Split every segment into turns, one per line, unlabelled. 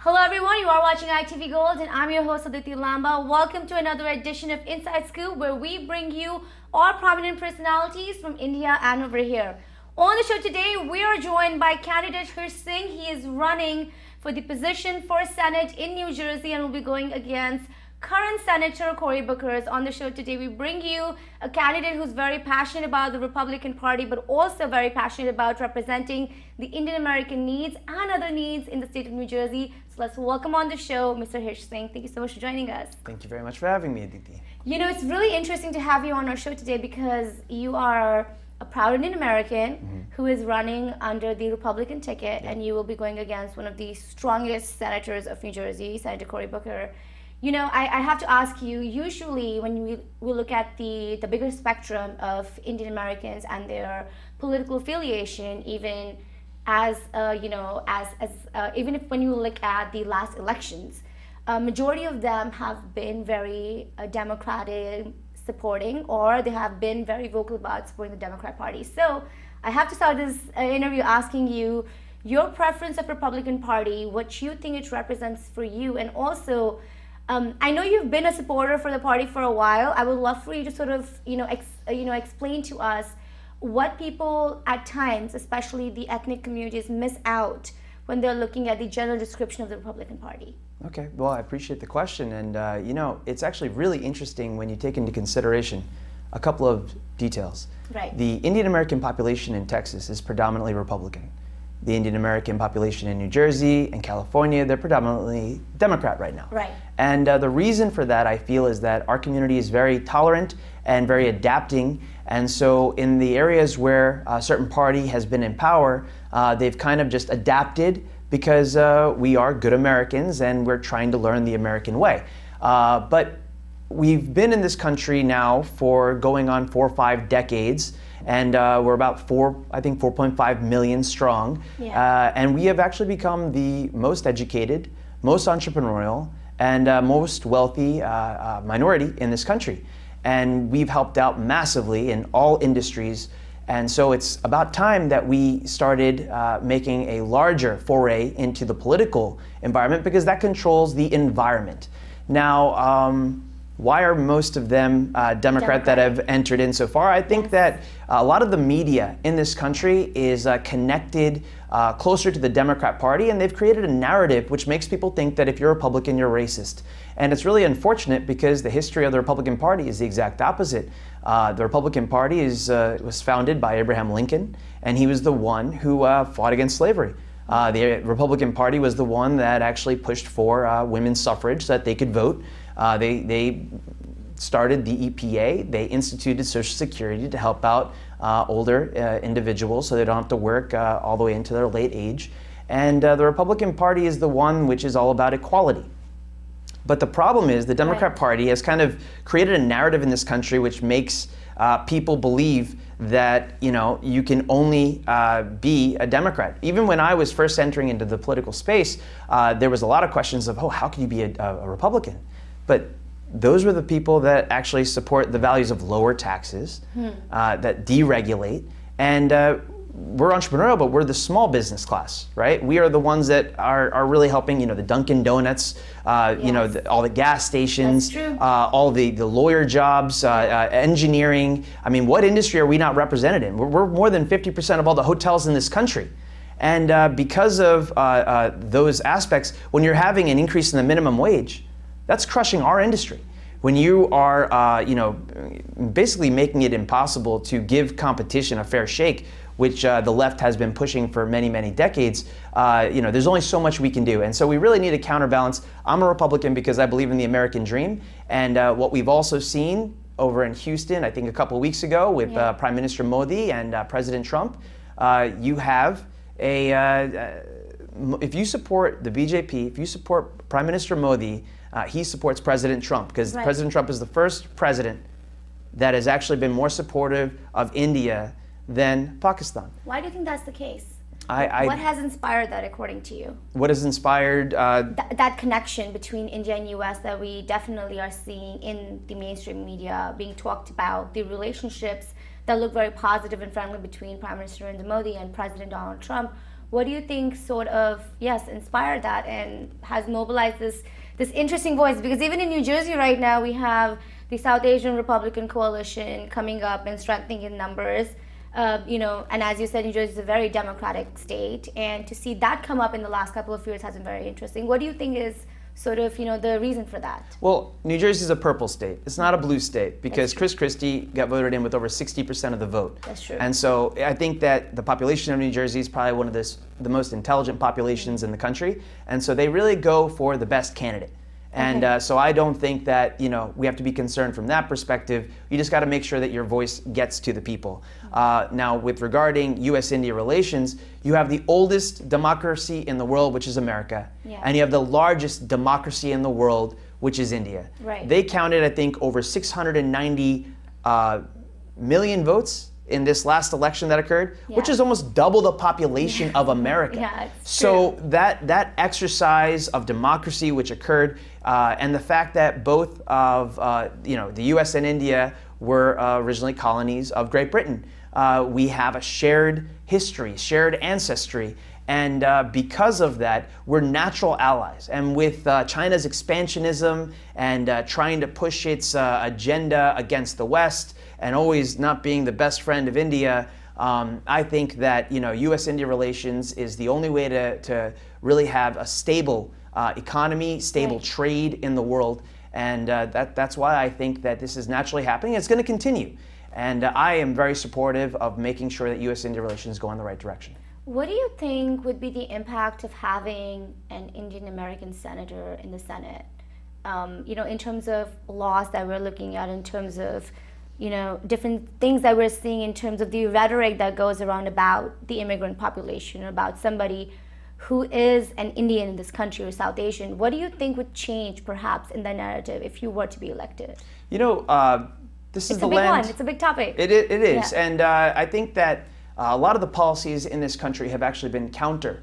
Hello everyone, you are watching ITV Gold and I'm your host Aditi Lamba. Welcome to another edition of Inside Scoop where we bring you all prominent personalities from India and over here. On the show today, we are joined by candidate Hirsh Singh. He is running for the position for Senate in New Jersey and will be going against current Senator Cory Booker. On the show today, we bring you a candidate who's very passionate about the Republican Party, but also very passionate about representing the Indian American needs and other needs in the state of New Jersey. So let's welcome on the show, Mr. Hirsh Singh. Thank you so much for joining us.
Thank you very much for having me, Aditi.
You know, it's really interesting to have you on our show today because you are a proud Indian American who is running under the Republican ticket, and you will be going against one of the strongest senators of New Jersey, Senator Cory Booker. You know, I have to ask you, usually when we look at the bigger spectrum of Indian Americans and their political affiliation, even as, even if when you look at the last elections, majority of them have been very Democratic supporting, or they have been very vocal about supporting the Democrat Party. So I have to start this interview asking you your preference of Republican Party, what you think it represents for you, and also I know you've been a supporter for the party for a while. I would love for you to sort of, explain to us what people at times, especially the ethnic communities, miss out when they're looking at the general description of the Republican Party.
Okay, well, I appreciate the question. And, it's actually really interesting when you take into consideration a couple of details.
Right.
The Indian American population in Texas is predominantly Republican. The Indian American population in New Jersey and California, they're predominantly Democrat right now.
Right.
And the reason for that, I feel, is that our community is very tolerant and very adapting. And so in the areas where a certain party has been in power, they've kind of just adapted because we are good Americans and we're trying to learn the American way. But we've been in this country now for going on 4 or 5 decades. And we're about 4.5 million strong.
Yeah.
And we have actually become the most educated, most entrepreneurial, and most wealthy minority in this country. And we've helped out massively in all industries. And so it's about time that we started making a larger foray into the political environment, because that controls the environment. Now, why are most of them Democrat that have entered in so far? I think that a lot of the media in this country is connected closer to the Democrat Party, and they've created a narrative which makes people think that if you're a Republican, you're racist. And it's really unfortunate because the history of the Republican Party is the exact opposite. The Republican Party was founded by Abraham Lincoln, and he was the one who fought against slavery. The Republican Party was the one that actually pushed for women's suffrage so that they could vote. They started the EPA. They instituted Social Security to help out older individuals so they don't have to work all the way into their late age. And the Republican Party is the one which is all about equality. But the problem is the Democrat Party has kind of created a narrative in this country which makes people believe that you can only be a Democrat. Even when I was first entering into the political space, there was a lot of questions of, how can you be a Republican? But those were the people that actually support the values of lower taxes, that deregulate, and we're entrepreneurial, but we're the small business class, right? We are the ones that are really helping, the Dunkin' Donuts, all the gas stations, all the lawyer jobs, engineering. I mean, what industry are we not represented in? We're more than 50% of all the hotels in this country. And because of those aspects, when you're having an increase in the minimum wage, that's crushing our industry. When you are, basically making it impossible to give competition a fair shake, which the left has been pushing for many, many decades, there's only so much we can do. And so we really need a counterbalance. I'm a Republican because I believe in the American dream. And what we've also seen over in Houston, I think a couple of weeks ago with Prime Minister Modi and President Trump, you have if you support the BJP, if you support Prime Minister Modi, he supports President Trump, because President Trump is the first president that has actually been more supportive of India than Pakistan.
Why do you think that's the case?
What
has inspired that, according to you?
What has inspired
that connection between India and US that we definitely are seeing in the mainstream media being talked about, the relationships that look very positive and friendly between Prime Minister Narendra Modi and President Donald Trump. What do you think sort of, yes, inspired that and has mobilized this interesting voice? Because even in New Jersey right now, we have the South Asian Republican Coalition coming up and strengthening in numbers. And as you said, New Jersey is a very democratic state, and to see that come up in the last couple of years has been very interesting. What do you think is sort of, the reason for that?
Well, New Jersey is a purple state. It's not a blue state because Chris Christie got voted in with over 60% of the vote.
That's true.
And so I think that the population of New Jersey is probably one of the most intelligent populations in the country. And so they really go for the best candidate. And so I don't think that we have to be concerned from that perspective. You just got to make sure that your voice gets to the people. Now, with regarding U.S.-India relations, you have the oldest democracy in the world, which is America, and you have the largest democracy in the world, which is India.
Right.
They counted, I think, over 690 million votes in this last election that occurred, which is almost double the population of America.
Yeah, it's
so
true.
that exercise of democracy which occurred, and the fact that both of the U.S. and India were originally colonies of Great Britain, we have a shared history, shared ancestry. And because of that, we're natural allies. And with China's expansionism and trying to push its agenda against the West and always not being the best friend of India, I think that U.S.-India relations is the only way to really have a stable economy, stable trade in the world. And that's why I think that this is naturally happening. It's going to continue. And I am very supportive of making sure that U.S.-India relations go in the right direction.
What do you think would be the impact of having an Indian American senator in the Senate? In terms of laws that we're looking at, in terms of, different things that we're seeing in terms of the rhetoric that goes around about the immigrant population, or about somebody who is an Indian in this country or South Asian. What do you think would change perhaps in the narrative if you were to be elected?
This is
It's
the
a big
land.
one. It's a big topic.
It is.
Yeah.
And I think that a lot of the policies in this country have actually been counter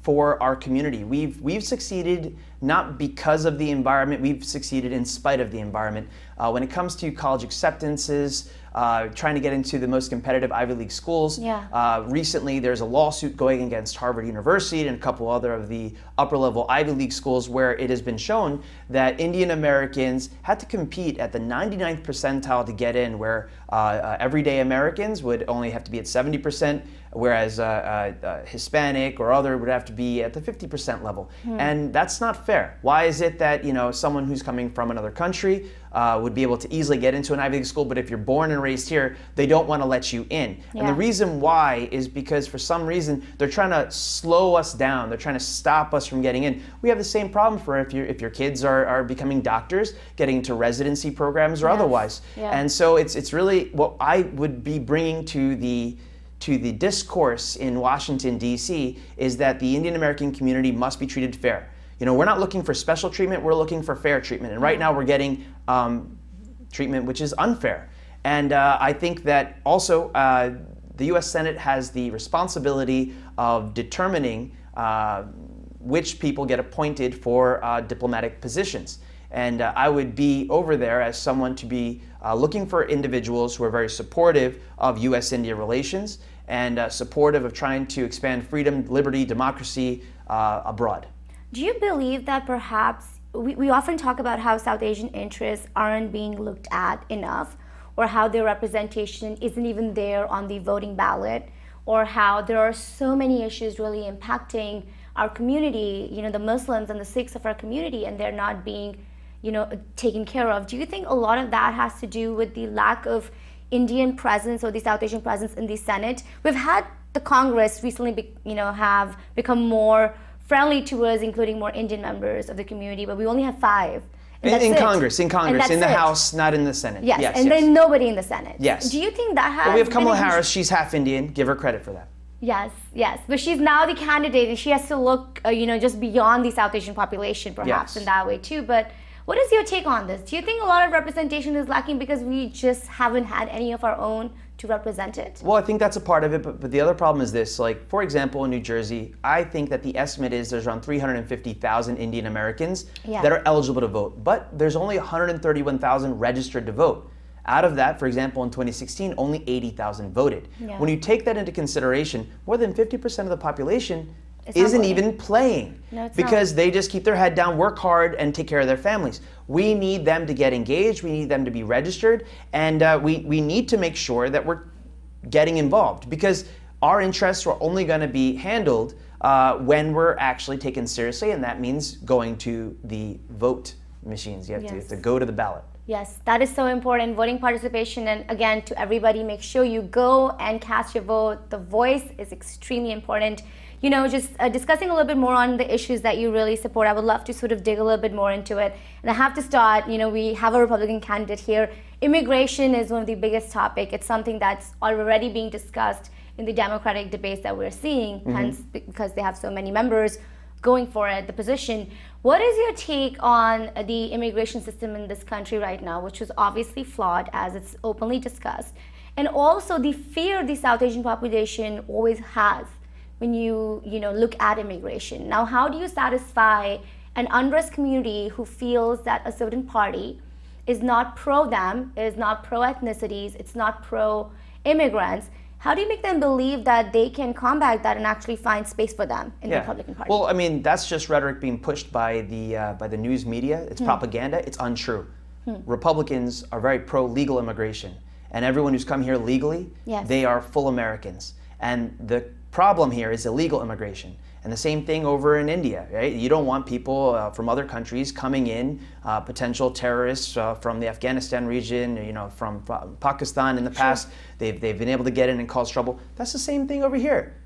for our community. We've succeeded not because of the environment, we've succeeded in spite of the environment. When it comes to college acceptances, trying to get into the most competitive Ivy League schools. Recently, there's a lawsuit going against Harvard University and a couple other of the upper-level Ivy League schools where it has been shown that Indian Americans had to compete at the 99th percentile to get in, where everyday Americans would only have to be at 70%, whereas Hispanic or other would have to be at the 50% level. And that's not fair. Why is it that someone who's coming from another country would be able to easily get into an Ivy League school, but if you're born and raised here, they don't want to let you in? And the reason why is because for some reason they're trying to slow us down. They're trying to stop us from getting in. We have the same problem for if your kids are becoming doctors, getting into residency programs or otherwise. And so it's really what I would be bringing to the discourse in Washington, D.C. is that the Indian American community must be treated fair. We're not looking for special treatment, we're looking for fair treatment. And right now we're getting treatment which is unfair. And I think that also the U.S. Senate has the responsibility of determining which people get appointed for diplomatic positions. And I would be over there as someone to be looking for individuals who are very supportive of U.S.-India relations and supportive of trying to expand freedom, liberty, democracy abroad.
Do you believe that perhaps, we often talk about how South Asian interests aren't being looked at enough, or how their representation isn't even there on the voting ballot, or how there are so many issues really impacting our community, the Muslims and the Sikhs of our community, and they're not being taken care of. Do you think a lot of that has to do with the lack of Indian presence or the South Asian presence in the Senate? We've had the Congress recently have become more friendly to us, including more Indian members of the community, but we only have 5.
In Congress, in the House, not in the Senate.
Yes, then nobody in the Senate.
Yes.
Do you think that has...
Well, we have Kamala Harris, she's half Indian, give her credit for that.
Yes, but she's now the candidate, and she has to look, just beyond the South Asian population, perhaps, in that way too. But what is your take on this? Do you think a lot of representation is lacking because we just haven't had any of our own to represent it?
Well, I think that's a part of it, but the other problem is this. Like, for example, in New Jersey, I think that the estimate is there's around 350,000 Indian Americans that are eligible to vote, but there's only 131,000 registered to vote. Out of that, for example, in 2016, only 80,000 voted.
Yeah.
When you take that into consideration, more than 50% of the population
It's not
isn't
voting.
even playing
No, it's
because they just keep their head down, work hard, and take care of their families. We need them to get engaged. We need them to be registered, and we need to make sure that we're getting involved because our interests are only going to be handled when we're actually taken seriously, and that means going to the vote machines. You have to go to the ballot.
Yes, that is so important. Voting participation, and again, to everybody, make sure you go and cast your vote. The voice is extremely important. You know, just discussing a little bit more on the issues that you really support. I would love to sort of dig a little bit more into it. And I have to start, you know, we have a Republican candidate here. Immigration is one of the biggest topics. It's something that's already being discussed in the Democratic debates that we're seeing, hence because they have so many members going for it, the position. What is your take on the immigration system in this country right now, which is obviously flawed as it's openly discussed, and also the fear the South Asian population always has when you look at immigration? Now, how do you satisfy an unrest community who feels that a certain party is not pro them, is not pro ethnicities, it's not pro immigrants? How do you make them believe that they can combat that and actually find space for them in the Republican Party?
Well, I mean, that's just rhetoric being pushed by the news media. It's propaganda. It's untrue. Republicans are very pro legal immigration, and everyone who's come here legally, they are full Americans. And the problem here is illegal immigration. And the same thing over in India, right? You don't want people from other countries coming in, potential terrorists from the Afghanistan region, from Pakistan in the past. They've been able to get in and cause trouble. That's the same thing over here.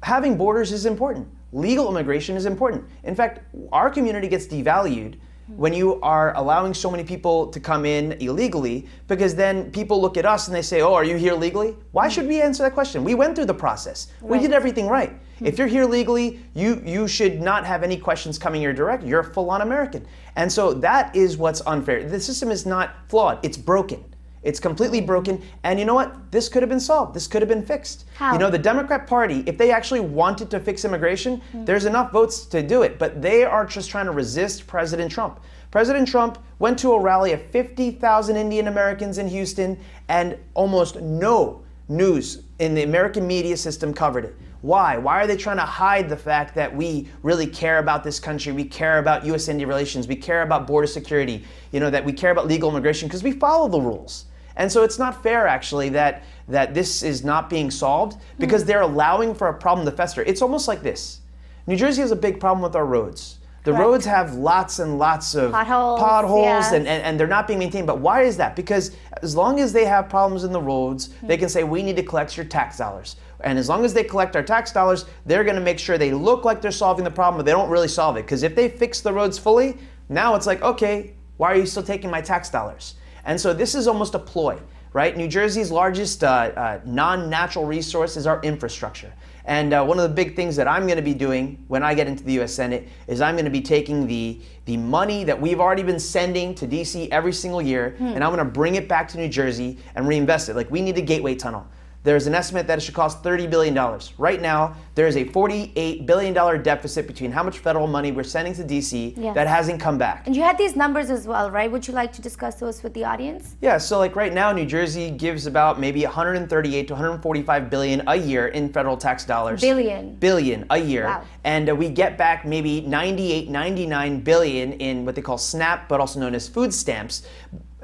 Having borders is important. Legal immigration is important. In fact, our community gets devalued when you are allowing so many people to come in illegally, because then people look at us and they say, oh, are you here legally? Why should we answer that question? We went through the process. We did everything right. If you're here legally, you should not have any questions coming your direction. You're a full-on American. And so that is what's unfair. The system is not flawed. It's broken. It's completely broken. And you know what? This could have been solved. This could have been fixed.
How?
The Democrat Party, if they actually wanted to fix immigration, there's enough votes to do it. But they are just trying to resist President Trump. President Trump went to a rally of 50,000 Indian Americans in Houston, and almost no news in the American media system covered it. Why? Why are they trying to hide the fact that we really care about this country? We care about USIndia Relations. We care about border security. That we care about legal immigration because we follow the rules. And so it's not fair, actually, that this is not being solved because they're allowing for a problem to fester. It's almost like this. New Jersey has a big problem with our roads. The roads have lots and lots of potholes and they're not being maintained. But why is that? Because as long as they have problems in the roads, they can say, we need to collect your tax dollars. And as long as they collect our tax dollars, they're going to make sure they look like they're solving the problem, but they don't really solve it. Because if they fix the roads fully, now it's like, okay, why are you still taking my tax dollars? And so this is almost a ploy, right? New Jersey's largest non-natural resource is our infrastructure. And one of the big things that I'm going to be doing when I get into the U.S. Senate is I'm going to be taking the money that we've already been sending to D.C. every single year, and I'm going to bring it back to New Jersey and reinvest it. Like, we need a Gateway Tunnel. There's an estimate that it should cost $30 billion. Right now, there is a $48 billion deficit between how much federal money we're sending to DC that hasn't come back.
And you had these numbers as well, right? Would you like to discuss those with the audience?
Yeah, so like right now, New Jersey gives about maybe 138 to 145 billion a year in federal tax dollars. Billion a year.
Wow.
And we get back maybe 98, 99 billion in what they call SNAP, but also known as food stamps.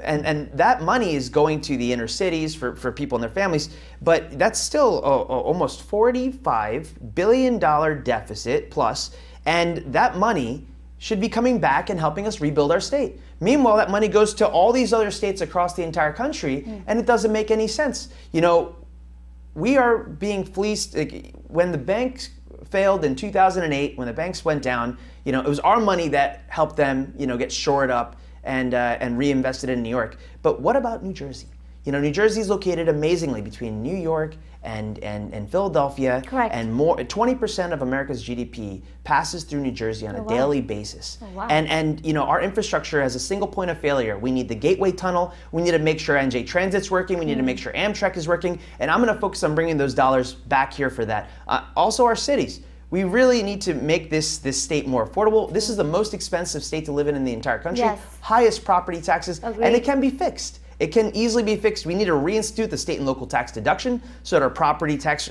And that money is going to the inner cities for people and their families, but that's still almost $45 billion deficit plus, and that money should be coming back and helping us rebuild our state. Meanwhile, that money goes to all these other states across the entire country, and it doesn't make any sense. We are being fleeced. When the banks failed in 2008, when the banks went down, it was our money that helped them, get shored up and reinvested in New York. But what about New Jersey? New Jersey is located amazingly between New York and Philadelphia.
Correct.
And 20% of America's GDP passes through New Jersey on a daily basis.
Oh, wow.
And our infrastructure has a single point of failure. We need the Gateway Tunnel. We need to make sure NJ Transit's working. We need to make sure Amtrak is working. And I'm going to focus on bringing those dollars back here for that. Also, our cities. We really need to make this state more affordable. This is the most expensive state to live in the entire country.
Yes.
Highest property taxes,
Agreed.
and it can be fixed. It can easily be fixed. We need to reinstitute the state and local tax deduction so that our property tax,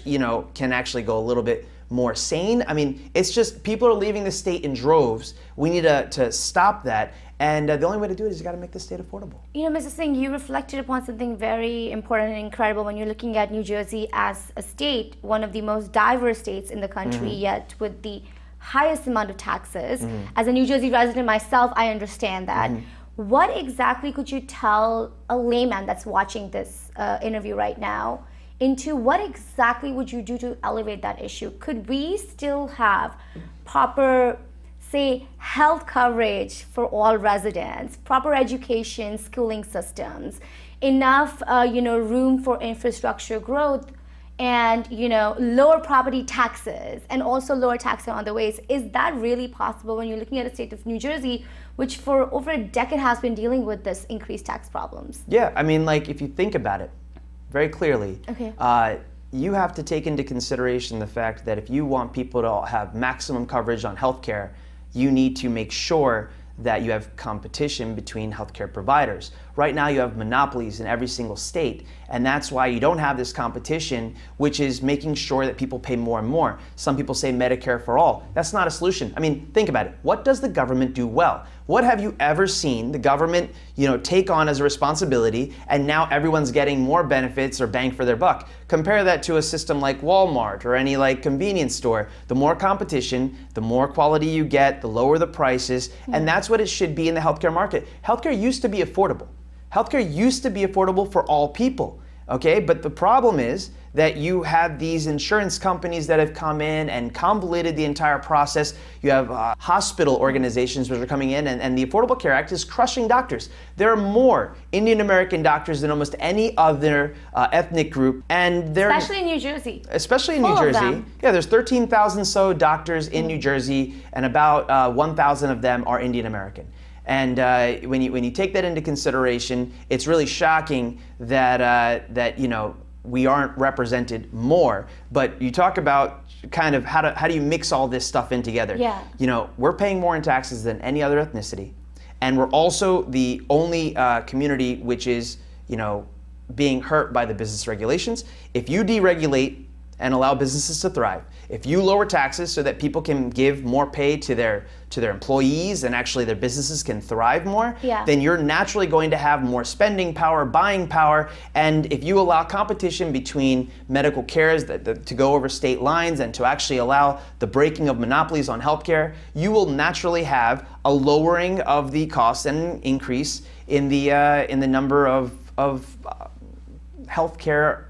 can actually go a little bit more sane. I mean, it's just people are leaving the state in droves. We need to stop that. And the only way to do it is you got to make the state affordable.
Mr. Singh, you reflected upon something very important and incredible when you're looking at New Jersey as a state, one of the most diverse states in the country, yet with the highest amount of taxes. As a New Jersey resident myself, I understand that. What exactly could you tell a layman that's watching this interview right now into what exactly would you do to elevate that issue? Could we still have proper, say, health coverage for all residents, proper education, schooling systems, enough, room for infrastructure growth, and lower property taxes, and also lower taxes on the waste? Is that really possible when you're looking at a state of New Jersey, which for over a decade has been dealing with this increased tax problems?
Yeah, I mean, if you think about it very clearly, you have to take into consideration the fact that if you want people to have maximum coverage on healthcare, you need to make sure that you have competition between healthcare providers. Right now you have monopolies in every single state, and that's why you don't have this competition, which is making sure that people pay more and more. Some people say Medicare for all. That's not a solution. I mean, think about it. What does the government do well? What have you ever seen the government, take on as a responsibility, and now everyone's getting more benefits or bang for their buck? Compare that to a system like Walmart or any convenience store. The more competition, the more quality you get, the lower the prices, and that's what it should be in the healthcare market. Healthcare used to be affordable. Healthcare used to be affordable for all people, okay? But the problem is that you have these insurance companies that have come in and convoluted the entire process. You have hospital organizations which are coming in, and the Affordable Care Act is crushing doctors. There are more Indian American doctors than almost any other ethnic group, and they're
especially in New Jersey.
Especially in New Jersey. Yeah, there's 13,000 so doctors in New Jersey, and about 1,000 of them are Indian American. And when you take that into consideration, it's really shocking that we aren't represented more. But you talk about kind of how do you mix all this stuff in together?
Yeah.
We're paying more in taxes than any other ethnicity, and we're also the only community which is being hurt by the business regulations. If you deregulate and allow businesses to thrive, if you lower taxes so that people can give more pay to their employees and actually their businesses can thrive more, then you're naturally going to have more spending power, buying power. And if you allow competition between medical cares to go over state lines and to actually allow the breaking of monopolies on healthcare, you will naturally have a lowering of the costs and an increase in the number of healthcare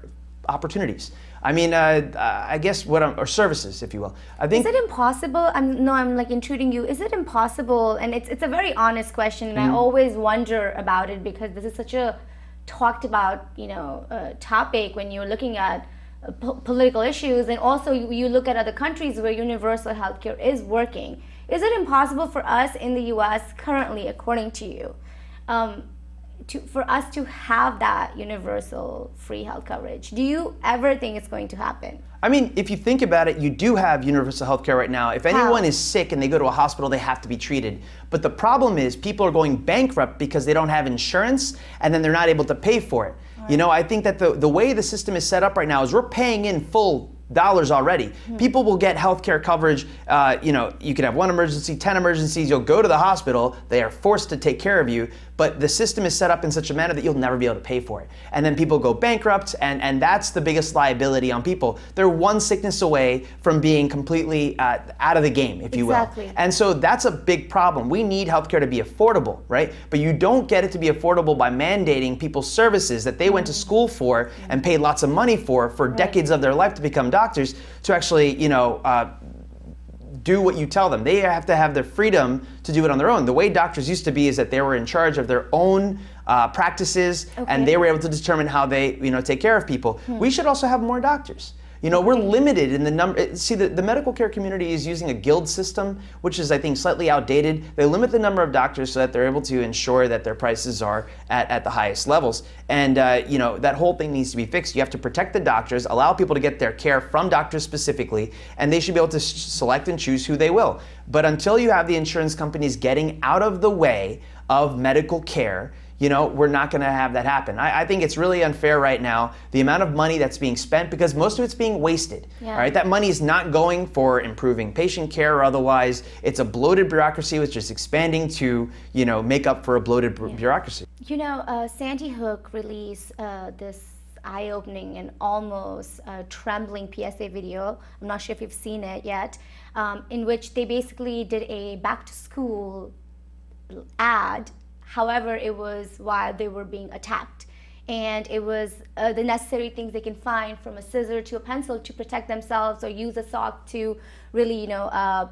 opportunities. I mean, I guess or services, if you will. I think.
Is it impossible? I'm intruding you. Is it impossible? And it's a very honest question, and I always wonder about it because this is such a talked about, topic when you're looking at political issues, and also you look at other countries where universal healthcare is working. Is it impossible for us in the U.S. currently, according to you, for us to have that universal free health coverage? Do you ever think it's going to happen?
I mean, if you think about it, you do have universal health care right now. If anyone is sick and they go to a hospital, they have to be treated. But the problem is people are going bankrupt because they don't have insurance, and then they're not able to pay for it. Right. I think that the way the system is set up right now is we're paying in full dollars already. People will get healthcare coverage. You could have one emergency, 10 emergencies. You'll go to the hospital. They are forced to take care of you. But the system is set up in such a manner that you'll never be able to pay for it. And then people go bankrupt, and that's the biggest liability on people. They're one sickness away from being completely out of the game, if you will. And so that's a big problem. We need healthcare to be affordable, right? But you don't get it to be affordable by mandating people's services that they went to school for and paid lots of money for decades of their life to become doctors to actually, do what you tell them. They have to have the freedom to do it on their own. The way doctors used to be is that they were in charge of their own practices, and they were able to determine how they, take care of people. We should also have more doctors. We're limited in the number. See, the medical care community is using a guild system, which is, I think, slightly outdated. They limit the number of doctors so that they're able to ensure that their prices are at the highest levels. And, that whole thing needs to be fixed. You have to protect the doctors, allow people to get their care from doctors specifically, and they should be able to select and choose who they will. But until you have the insurance companies getting out of the way of medical care, we're not going to have that happen. I think it's really unfair right now, the amount of money that's being spent, because most of it's being wasted.
Yeah.
All right, that money is not going for improving patient care or otherwise. It's a bloated bureaucracy which is expanding to, make up for a bloated bureaucracy.
Sandy Hook released this eye-opening and almost trembling PSA video. I'm not sure if you've seen it yet, in which they basically did a back-to-school ad. However, it was while they were being attacked. And it was the necessary things they can find, from a scissor to a pencil, to protect themselves, or use a sock to really,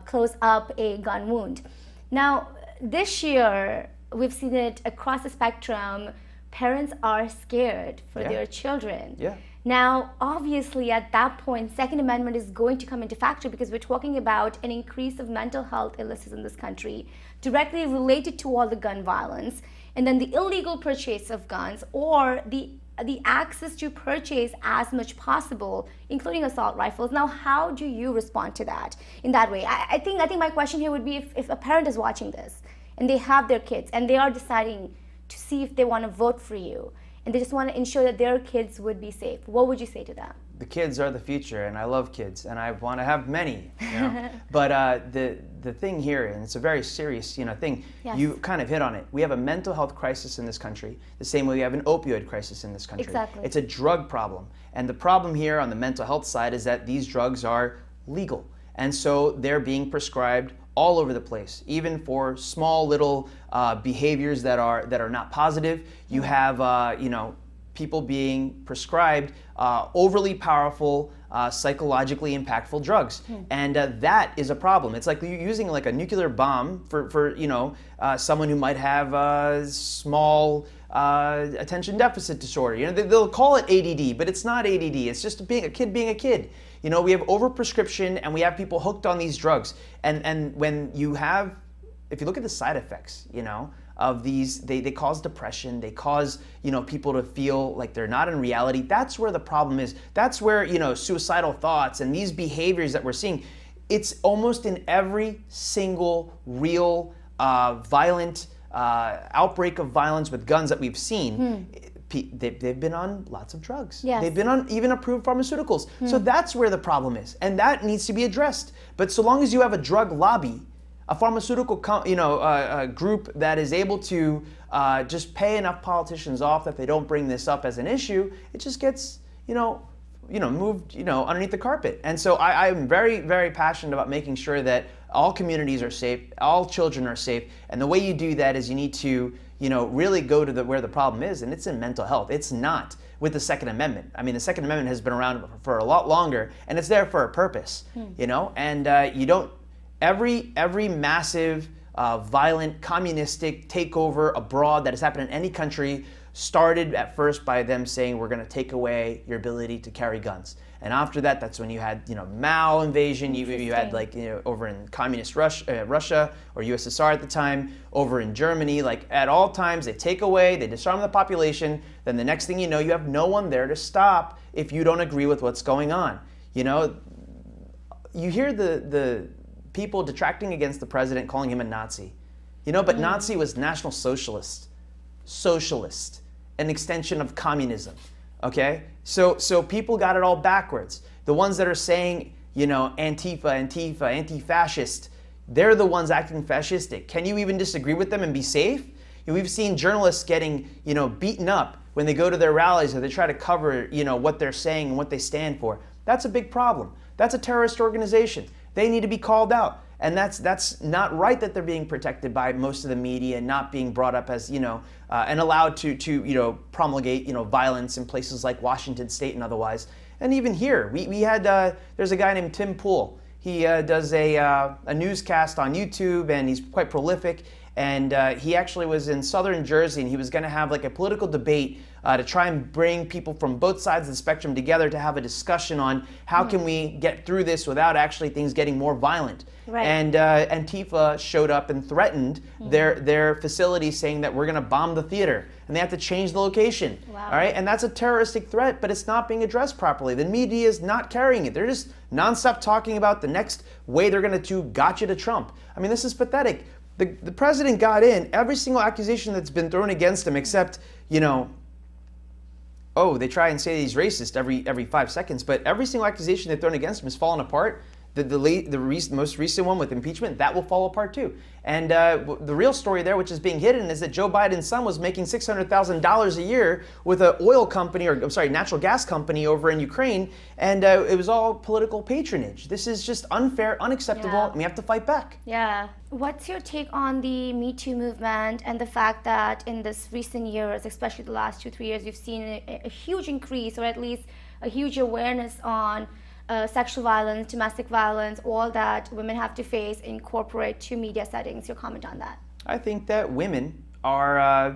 close up a gun wound. Now, this year, we've seen it across the spectrum. Parents are scared for their children.
Yeah.
Now, obviously, at that point, Second Amendment is going to come into factor, because we're talking about an increase of mental health illnesses in this country, directly related to all the gun violence, and then the illegal purchase of guns, or the access to purchase as much possible, including assault rifles. Now, how do you respond to that in that way? I think my question here would be, if a parent is watching this and they have their kids and they are deciding to see if they want to vote for you, and they just want to ensure that their kids would be safe, what would you say to them?
The kids are the future, and I love kids, and I want to have many. But the thing here, and it's a very serious thing, you kind of hit on it. We have a mental health crisis in this country, the same way we have an opioid crisis in this country.
Exactly.
It's a drug problem, and the problem here on the mental health side is that these drugs are legal, and so they're being prescribed all over the place, even for small little behaviors that are not positive. You have people being prescribed overly powerful, psychologically impactful drugs, and that is a problem. It's like using like a nuclear bomb for someone who might have a small attention deficit disorder. They'll call it ADD, but it's not ADD. It's just a kid being a kid. We have overprescription, and we have people hooked on these drugs. And when you have, if you look at the side effects, of these, they cause depression, they cause, people to feel like they're not in reality. That's where the problem is. That's where, suicidal thoughts and these behaviors that we're seeing, it's almost in every single real violent outbreak of violence with guns that we've seen. They've been on lots of drugs.
Yes.
They've been on even approved pharmaceuticals. So that's where the problem is, and that needs to be addressed. But so long as you have a drug lobby, a pharmaceutical group that is able to just pay enough politicians off that they don't bring this up as an issue, it just gets moved underneath the carpet. And so I'm very, very passionate about making sure that all communities are safe, all children are safe, and the way you do that is you need to really go to where the problem is, and it's in mental health. It's not with the Second Amendment. I mean, the Second Amendment has been around for a lot longer, and it's there for a purpose, and you don't, every massive, violent, communistic takeover abroad that has happened in any country started at first by them saying, we're going to take away your ability to carry guns. And after that, that's when you had, Mao invasion. You had over in communist Russia or USSR at the time, over in Germany. Like at all times, they take away, they disarm the population. Then the next thing you know, you have no one there to stop if you don't agree with what's going on. You hear the people detracting against the president, calling him a Nazi. But Nazi was National Socialist, an extension of communism. Okay, so people got it all backwards. The ones that are saying, Antifa, anti-fascist, they're the ones acting fascistic. Can you even disagree with them and be safe? We've seen journalists getting, beaten up when they go to their rallies or they try to cover, what they're saying and what they stand for. That's a big problem. That's a terrorist organization. They need to be called out. And that's not right that they're being protected by most of the media and not being brought up as, and allowed to promulgate, violence in places like Washington State and otherwise. And even here, we had, there's a guy named Tim Pool. He does a newscast on YouTube, and he's quite prolific. And he actually was in southern Jersey, and he was going to have like a political debate to try and bring people from both sides of the spectrum together to have a discussion on how can we get through this without actually things getting more violent.
Right.
And Antifa showed up and threatened their facility, saying that we're going to bomb the theater, and they have to change the location.
Wow.
All right, and that's a terroristic threat, but it's not being addressed properly. The media is not carrying it. They're just nonstop talking about the next way they're going to gotcha to Trump. I mean, this is pathetic. The president got in every single accusation that's been thrown against him, except, they try and say he's racist every 5 seconds, but every single accusation they've thrown against him has fallen apart. The most recent one with impeachment, that will fall apart too. And the real story there, which is being hidden, is that Joe Biden's son was making $600,000 a year with an oil company, natural gas company over in Ukraine, and it was all political patronage. This is just unfair, unacceptable, and we have to fight back.
Yeah. What's your take on the Me Too movement and the fact that in this recent years, especially the last 2-3 years, we've seen a huge increase, or at least a huge awareness on sexual violence, domestic violence, all that women have to face in corporate to media settings? Your comment on that?
I think that women are,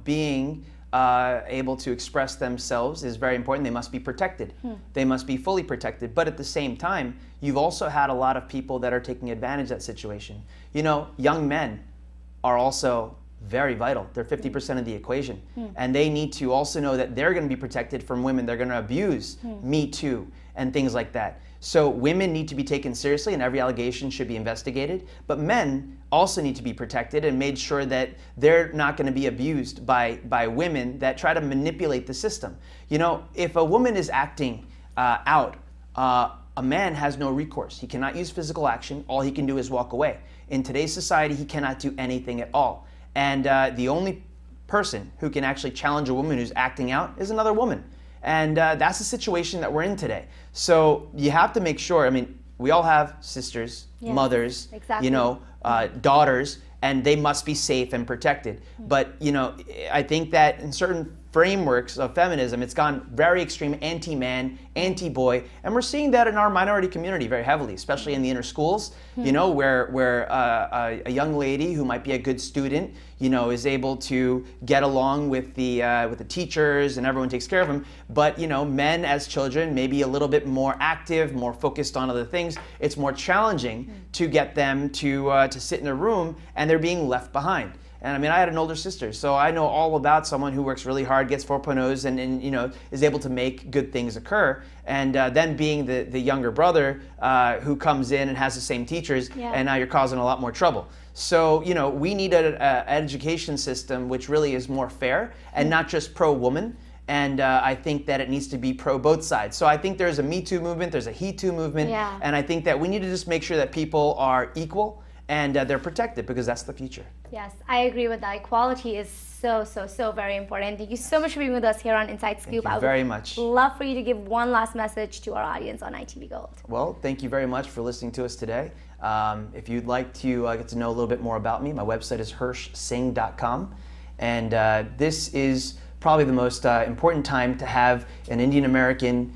being able to express themselves is very important. They must be protected. They must be fully protected. But at the same time, you've also had a lot of people that are taking advantage of that situation. Young men are also very vital. They're 50% of the equation. And they need to also know that they're going to be protected from women. They're going to abuse Me Too and things like that. So women need to be taken seriously and every allegation should be investigated. But men also need to be protected and made sure that they're not going to be abused by women that try to manipulate the system. If a woman is acting out, a man has no recourse. He cannot use physical action. All he can do is walk away. In today's society, he cannot do anything at all. And the only person who can actually challenge a woman who's acting out is another woman. And that's the situation that we're in today. So you have to make sure, we all have sisters, mothers,
exactly.
Daughters, and they must be safe and protected. But, I think that in certain frameworks of feminism, it's gone very extreme, anti-man, anti-boy, and we're seeing that in our minority community very heavily, especially in the inner schools, where a young lady who might be a good student, is able to get along with the teachers and everyone takes care of them. But, men as children may be a little bit more active, more focused on other things. It's more challenging to get them to sit in a room and they're being left behind. And I had an older sister, so I know all about someone who works really hard, gets 4.0s, and is able to make good things occur. And then being the younger brother who comes in and has the same teachers, and now you're causing a lot more trouble. So we need an education system which really is more fair and not just pro-woman. And I think that it needs to be pro both sides. So I think there's a Me Too movement, there's a He Too movement, and I think that we need to just make sure that people are equal and they're protected, because that's the future.
Yes, I agree with that. Equality is so very important. Thank you so much for being with us here on Inside Scoop.
Thank you very much.
Love for you to give one last message to our audience on ITV Gold.
Well, thank you very much for listening to us today. If you'd like to get to know a little bit more about me, my website is hirshsingh.com. And this is probably the most important time to have an Indian American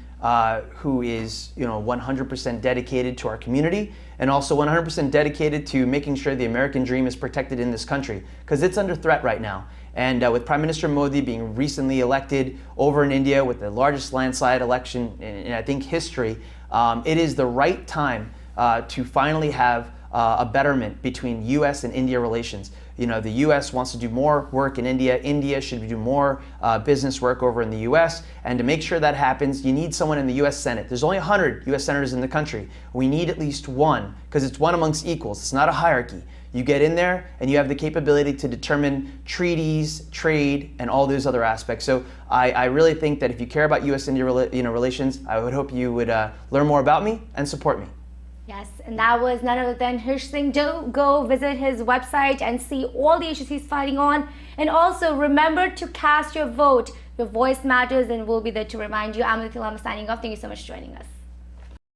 who is 100% dedicated to our community and also 100% dedicated to making sure the American dream is protected in this country, because it's under threat right now. And with Prime Minister Modi being recently elected over in India with the largest landslide election in I think history, it is the right time to finally have a betterment between U.S. and India relations. The U.S. wants to do more work in India. India should do more business work over in the U.S. And to make sure that happens, you need someone in the U.S. Senate. There's only 100 U.S. senators in the country. We need at least one, because it's one amongst equals. It's not a hierarchy. You get in there and you have the capability to determine treaties, trade, and all those other aspects. So I really think that if you care about U.S.-India relations, I would hope you would learn more about me and support me.
Yes, and that was none other than Hirsh Singh. Do go visit his website and see all the issues he's fighting on. And also remember to cast your vote. Your voice matters, and we'll be there to remind you. I'm Aditya Lama signing off. Thank you so much for joining us.